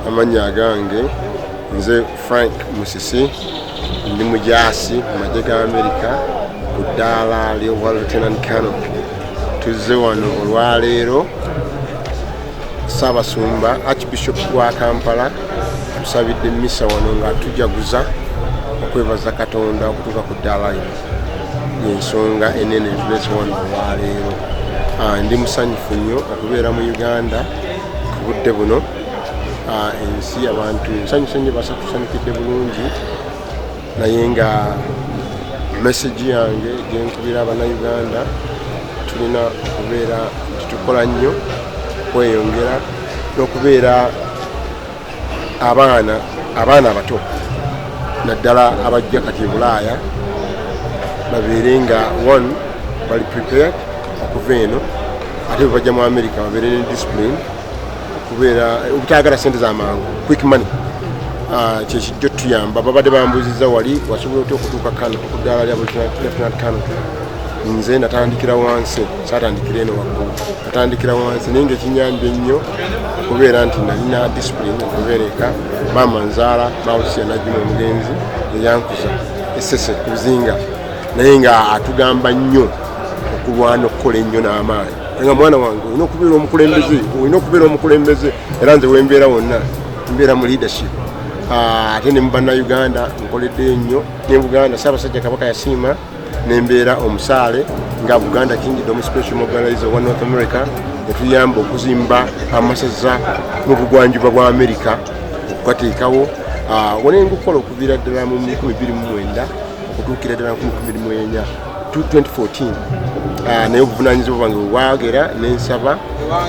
Amanya agange nze Frank Musisi ndi mujasi mu magye ga America ku ddaala ly'obwa Lieutenant Colonel. Tuzze wano olwaleero Ssaabasumba Archbishop wa Kampala tusabidde misa wano nga tujaguza okwebaza Katonda okutuuka ku ddaala lino. Ensonga enene tulese wano olwaleero. Ndi musanyufu nnyo okubeera mu Uganda ku budde buno. Ensi abantu nsanyuse nnyo basatusanyukidde bulungi, naye nga message yange gyenkubira Abannayuganda tulina okubeera tutukola nnyo kweyongera n'okubeera abaana abato naddala abajja kati Bulaaya babeere nga one bali prepared okuva eno, ate bwe bajja mu America babeere ne discipline okubeera obutaagala sente z'amangu, quick money. Kyekijjo tuyamba babadde bambuuzizza wali wasobola otya okutuuka kano ku ddaala lya Lieutenant Colonel. Nze natandikira wansi, saatandikira eno waggulu, natandikira wansi, naye ng'ekinyambye ennyo okubeera nti nalina discipline okubeera eka. Maama nzaala Mawusiya Najjuma omugenzi eyankuza essese ku buzinga, naye nga atugamba nnyo okulwana okukola ennyo n'amaanyi nga mwana wange olina okubeera omukulembeze, era nze wembeera wonna mbeera mu leadership. Ate ne mu Bannayuganda nkoledde nnyo, ne Buganda Ssaabasajja Kabaka yasiima nembeera omusaale nga Buganda Kingdom Special Mobilizer wa North America, netuyamba okuzimba amasaza mu bugwanjuba bwa America okugateekawo. Wanenga okukola okuviira ddala mu 2029 okutuukira ddala mu 2024 naye obuvunaanyizibwa bwange bwagera nensaba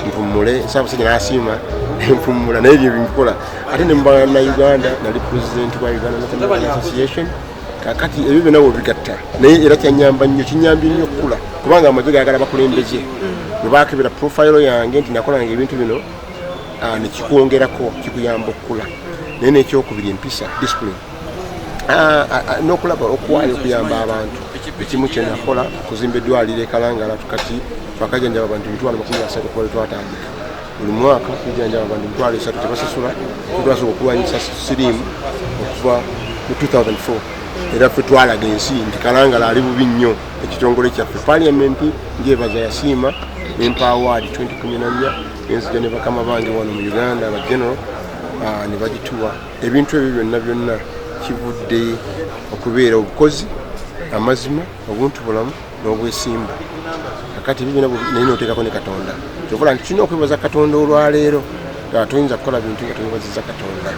mpumule. Ssaabasajja n'asiima nempumula, naye ebyo byenkola. Ate ne mu Bannayuganda nali president wa Uganda National Association. Kakati ebyo byonna bigatta, naye era kyanyamba nnyo, kinyambye nnyo okukula, kubanga amagye gaagala bakulembeze. Bwe baakebera profile yange nti nakolanga ebintu bino nekikwongerako, kikuyamba okukula. Naye n'ekyokubiri empisa, discipline, n'okulaba okuwaayo okuyamba abantu. Ekimu kye nakola kuzimba eddwaliro e Kalangala, tukati twakajjanjaba abantu 23 kuba twatandika. Buli mwaka tujjanjaba abantu 3 tebasasula, tutwasobola okulwanyisa siriimu okuva mu 2004. Era ffe twalaga ensi nti Kalangala ali bubi nnyo. Ekitongole kyaffe Paliamenti ng'ebaza yasiima nempa award 2014, nenzija ne bakama bange wano mu Uganda aba general ne bagituwa. Ebintu ebyo byonna kivudde okubeera obukozi, amazima, obuntubulamu n'obwesimba. Kakati ebyo byonna naye n'oteekako ne Katonda. Kyokola nti tulina okwebaza Katonda olwaleero, nga toyinza kukola bintu nga toyebazizza Katonda.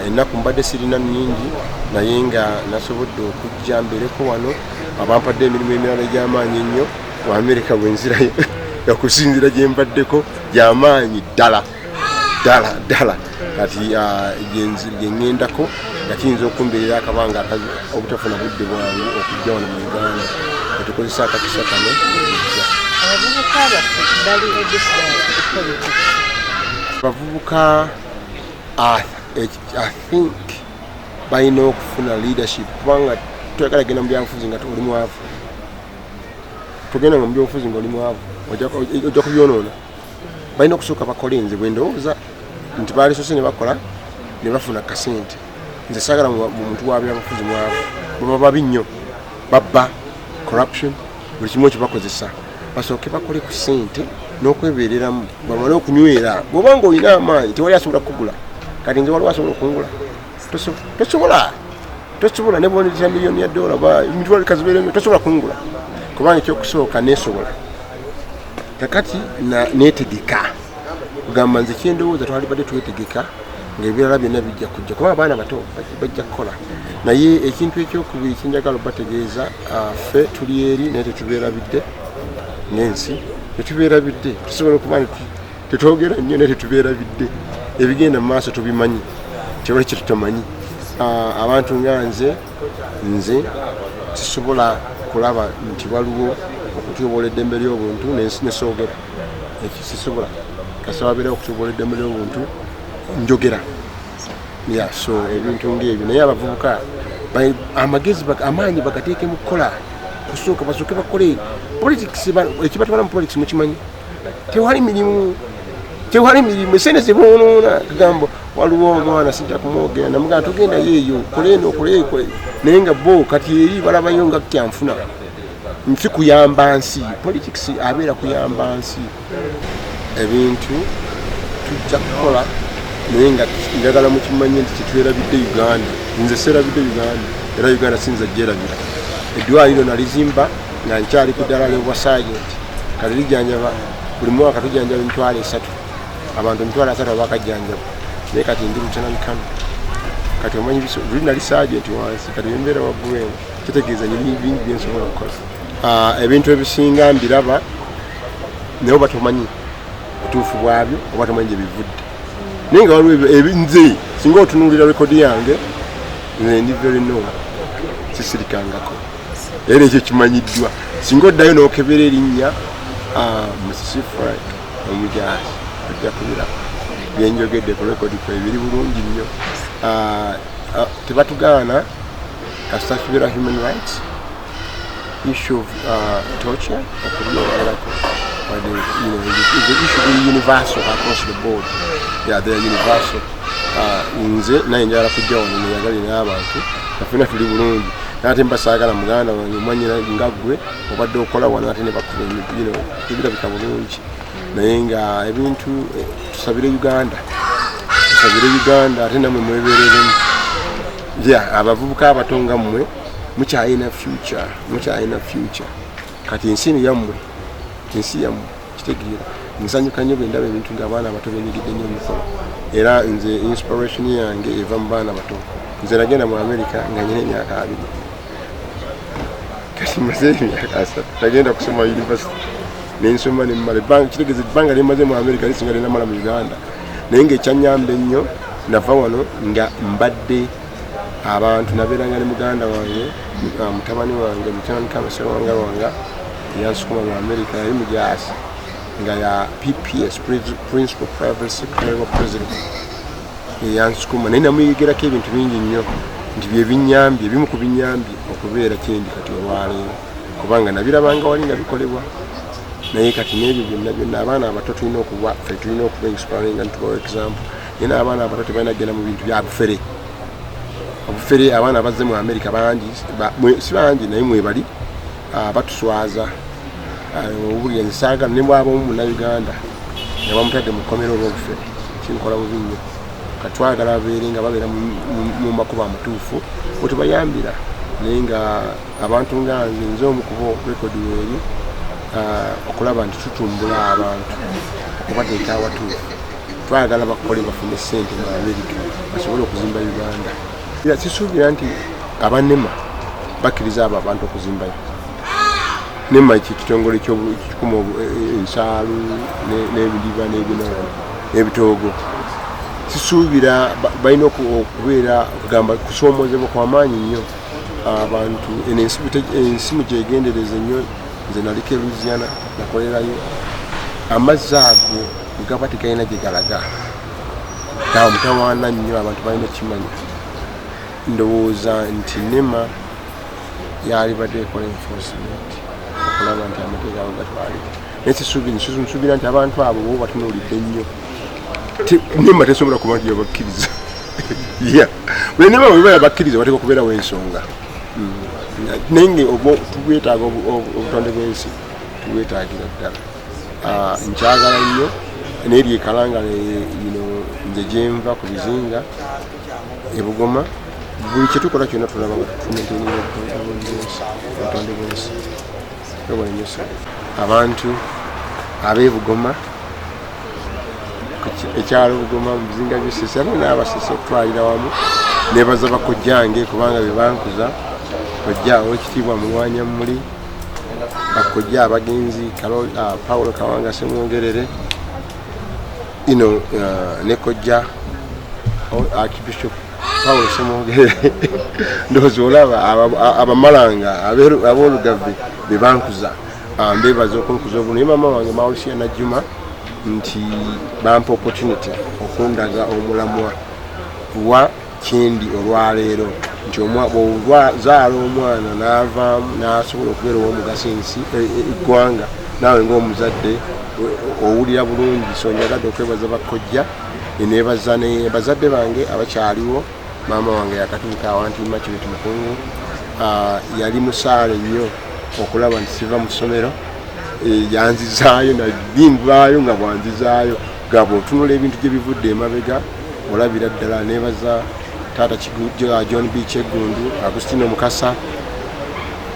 Ennaku mbadde sirina nnyingi, naye nga nasobodde okujja mbeereko wano. Abampadde emirimu emirala egy'amaanyi ennyo mu America bwe nzirayo, okusinziira gye mbaddeko gy'amaanyi ddala. Kati gye ŋŋendako nga kiyinza okumbeerera akabanga obutafuna budde bwange okujja wano mu Uganda, netukozesa akakisa kano okujja. Abavubuka I think balina okufuna leadership, kubanga toyagala genda mu byanfuzi nga oli mwavu. Togenda mu byanfuzi nga oli mwavu, ojja kubyonoona. Balina okusooka bakole. Nze bwe ndowooza nti baalisose ne bakola ne bafuna kasente. Nze saagala mu muntu wa byanfuzi mwavu, baba babi nnyo, babba, corruption, buli kimu kye bakozesa. Basooke bakole ku ssente n'okwebeereramu, bamale okunywera. Bw'obanga olina amaanyi tewali asobola kukugula. Kati nze waliwo asobola okungula? Tosobola ne bw'ondiza miliyoni ya $, emitwalo kazibeeremu, tosobola kungula, kubanga ekyokusooka neesobola. Kakati neetegeka kugamba nze kyendowooza twalibadde twetegeka ng'ebirala byonna bijja kujja, kuba abaana bato bajja kukola. Naye ekintu ekyokubiri kyenjagala obategeeza, ffe tuli eri naye tetubeerabidde n'ensi, tetubeerabidde. Tusobola okuba nti tetwogera nnyo naye tetubeerabidde. Ebigenda mu maaso tubimanyi, kyewali kye tutamanyi. Abantu nga nze sisobola kulaba nti waliwo okutyoboola eddembe ly'obuntu n'ensi nesoogera. Sisobola kasaba abeera okutyoboola eddembe ly'obuntu njogera. So ebintu ng'ebyo, naye abavubuka amagezi amaanyi bagateeke mu kukola. Kusooka basooke bakole politics. Ekibatwala mu politics mukimanyi, tewali mirimu. tewali mirimu esente ziboonoona kugamba waliwo omwana sijja kumwogera namugamba tugenda yeeyo koleeno okole naye nga bo kati eri balabayo nga kyanfuna nsi kuyamba nsi politics abeera kuyamba nsi ebintu tujja kukola naye nga njagala mukimanye nti kitwerabidde Uganda nze serabidde Uganda era Uganda sinza gyerabira eddwaliro nalizimba nga nkyali ku ddala lyobwa sajenti kati lijjanjaba buli mwaka tujjanjaba emitwalo 3 abantu emitwalo 3 bakajjanjaba naye kati ndi lutenalikano kati omanyi buli nali sajenti wansi kati embeera waggulu kitegeeza nyini bingi byensobola okukola ebintu ebisinga mbiraba naye oba tomanyi obutuufu bwabyo oba tomanyi gye bivudde naye nga waliwo ebinze singa otunuulira rekodi yange nze ndi very no sisirikangako era ekyo kimanyiddwa singa oddayo n'okebera erinnya Musisi Frank omujaasi ojja kubira byenjogedde ku rekodi kwe biri bulungi nnyo tebatugaana kasita kibera human rights issue of torture okubyolako the issue being universal across the board. Yeah, they are universal. Nze naye njagala kujja wano neyagalira abantu nafuna tuli bulungi nate mbasagala muganda wanyumanyira ngagwe obadde okola wano ate ne bakuba ebirabika bulungi naye nga ebintu tusabire Uganda ate namwe mwebeereremu abavubuka abatonga mmwe mukyalina future kati ensi yammwe kitegeera nsanyuka nnyo bwe ndaba ebintu ng'abaana abato benyigidde nnyo emikolo era nze inspiration yange eva mu baana bato nze nagenda mu America nga nyina emyaka 2 kati maze emyaka 3 nagenda kusoma university nensoma nemmala kitegeeza ebbanga lyemaze mu America lisinga linamala mu Uganda naye ng'ekyanyamba ennyo nava wano nga mbadde abantu nabeeranga ne muganda wange mutabani wange mutandikamasero wange yansukuma mu America yali mujaasi nga ya PPS Principal Private Secretary of President yansukuma naye namuyigerako ebintu bingi nnyo nti byebinyambye ebimu ku binyambye okubeera kyendi kati olwaleero kubanga nabirabanga wali nga bikolebwa naye kati n'ebyo byonna abaana abato tulina okuba inspiring and to example naye n'abaana abato tebalina kugenda mu bintu bya bufere abaana abazze mu America bangi si bangi naye mwebali batuswaza obuli ensaga ne bwabo mu Uganda nga bamutadde mu kkomero olw'obufere kinkola bubi nnyo katwagala abeere nga babeera mu makubo amatuufu otebayambira naye nga abantu nga nze omu kubo rekodi weeri okulaba nti tutumbula abantu okubateeka awatuufu twagala bakole bafune ssente mu America basobole okuzimba Uganda era sisuubira nti abanema bakkiriza abo abantu okuzimbayo nema ekitongole ky'ekikuma ensaalu n'ebidiba n'ebitoogo sisuubira balina okubeera okugamba kusoomozebwa kw'amaanyi nnyo abantu ensi mugyegendereze nnyo nze naliko Louisiana nakolerayo amazzi ago gaba tegalina gye galaga mutawaana nnyo abantu balina kimanya ndowooza nti nema yali badde ekola enforcement okulaba nti amateeka ago gatwalibwa naye nsuubira nti abantu abo bo batunuulidde nnyo nema tesobola kuba nti yabakkiriza buli nema bwe yabakkiriza bateeka okubeerawo ensonga naye nga tubwetaaga obutonde bw'ensi tubwetaagira ddala nkyagala nnyo naye lyekalanga nze gyenva ku bizinga ebugoma buli kyetukola kyonna tulaba nga tufumenteringa obutonde bw'ensi abantu ab'ebugoma ekyalo bugoma mu bizinga by'esese abo n'abasese okutwalira wamu nebaza bakojjange kubanga be bankuza kojja ow'ekitiibwa Mulwanyamuli bakojja abagenzi Paulo Kawanga Semwongerere ne kojja Archbishop Paulo Semwongerere ndowooza olaba abamalanga ab'olugave be bankuza mbebaza okunkuza obulungi naye maama wange Mauritius Najjuma nti bampa opportunity okundaga omulamwa wa kindi olwaleero nti bw'ozaala omwana n'avaamu n'asobola okubeera ow'omugaso ensi eggwanga naawe ng'omuzadde owulira bulungi, so njagadde okwebaza bakojja nebaza ne bazadde bange abakyaliwo. Maama wange yakatuuka awantimma Kintu Mukungu, yali musaale nnyo okulaba nti siva mu ssomero, yanzizaayo nabimvaayo nga bwanzizaayo gabo otunula ebintu gye bivudde emabega olabira ddala. Nebaza taata John B. Kyeggundu, Agustino Mukasa,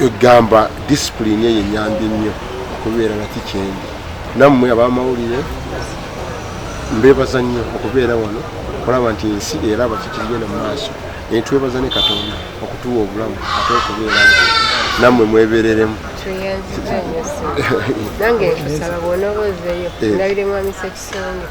egamba disipulini eyo ennyambye nnyo okubeera naki kyendi. Nammwe ab'amawulire mbeebaza nnyo okubeera wano okulaba nti ensi eraba kikigenda mu maaso, naye twebaza ne Katonda okutuwa obulamu ate okubeerawo. Nammwe mwebeereremu. Nange nkusaba bw'onooba ozeeyo ndabire mwami Ssekisonga.